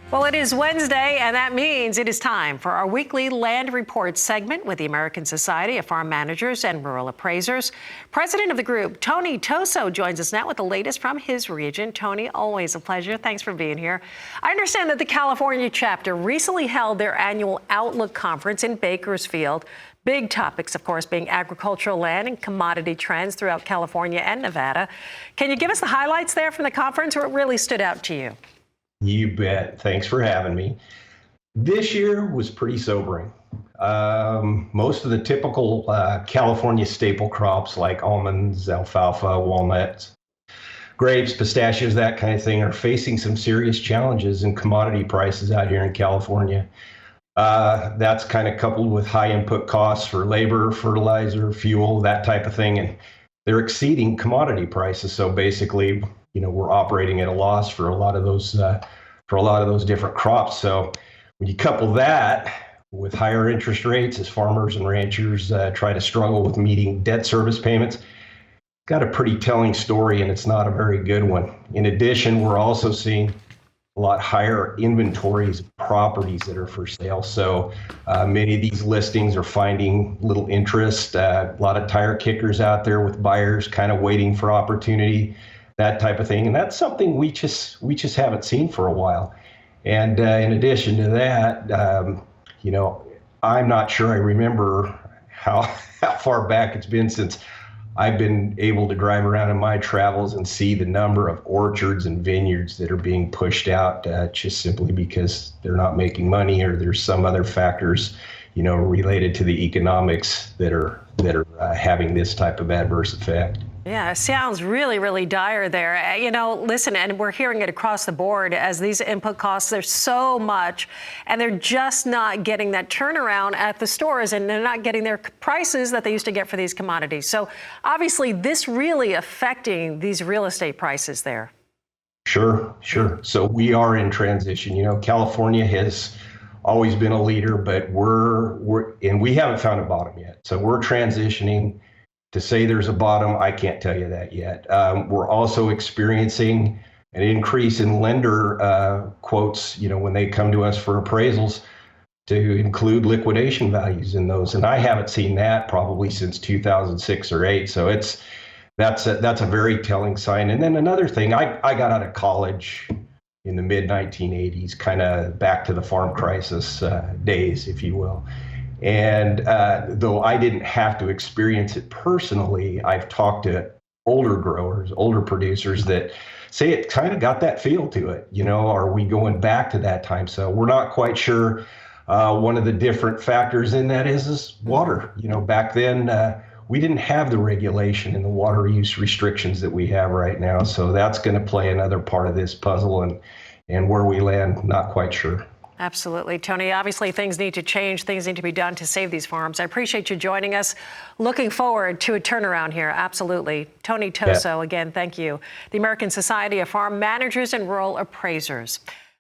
Well, it is Wednesday, and that means it is time for our weekly Land Report segment with the American Society of Farm Managers and Rural Appraisers. President of the group, Tony Toso, joins us now with the latest from his region. Tony, always a pleasure. Thanks for being here. I understand that the California chapter recently held their annual Outlook Conference in Bakersfield. Big topics, of course, being agricultural land and commodity trends throughout California and Nevada. Can you give us the highlights there from the conference, or what really stood out to you? You bet. Thanks for having me. This year was pretty sobering. Most of the typical California staple crops like almonds, alfalfa, walnuts, grapes, pistachios, that kind of thing are facing some serious challenges in commodity prices out here in California. That's kind of coupled with high input costs for labor, fertilizer, fuel, that type of thing, and they're exceeding commodity prices. So basically, we're operating at a loss for a lot of those different crops. So when you couple that with higher interest rates as farmers and ranchers try to struggle with meeting debt service payments, got a pretty telling story, and it's not a very good one. In addition, we're also seeing a lot higher inventories of properties that are for sale. So many of these listings are finding little interest. A lot of tire kickers out there with buyers kind of waiting for opportunity, that type of thing. And that's something we just haven't seen for a while. And in addition to that, I'm not sure I remember how far back it's been since I've been able to drive around in my travels and see the number of orchards and vineyards that are being pushed out just simply because they're not making money, or there's some other factors, related to the economics that are having this type of adverse effect. Yeah, it sounds really, really dire there. Listen, and we're hearing it across the board as these input costs, there's so much, and they're just not getting that turnaround at the stores, and they're not getting their prices that they used to get for these commodities. So obviously this really affecting these real estate prices there. Sure. So we are in transition. California has always been a leader, but we haven't found a bottom yet. So we're transitioning. To say there's a bottom, I can't tell you that yet. We're also experiencing an increase in lender quotes, when they come to us for appraisals, to include liquidation values in those. And I haven't seen that probably since 2006 or 8. So that's a very telling sign. And then another thing, I got out of college in the mid 1980s, kind of back to the farm crisis days, if you will. And though I didn't have to experience it personally, I've talked to older growers, older producers that say it kind of got that feel to it. Are we going back to that time? So we're not quite sure. One of the different factors in that is water. Back then we didn't have the regulation and the water use restrictions that we have right now. So that's going to play another part of this puzzle, and where we land, not quite sure. Absolutely. Tony, obviously things need to change. Things need to be done to save these farms. I appreciate you joining us. Looking forward to a turnaround here. Absolutely. Tony Toso, again, thank you. The American Society of Farm Managers and Rural Appraisers.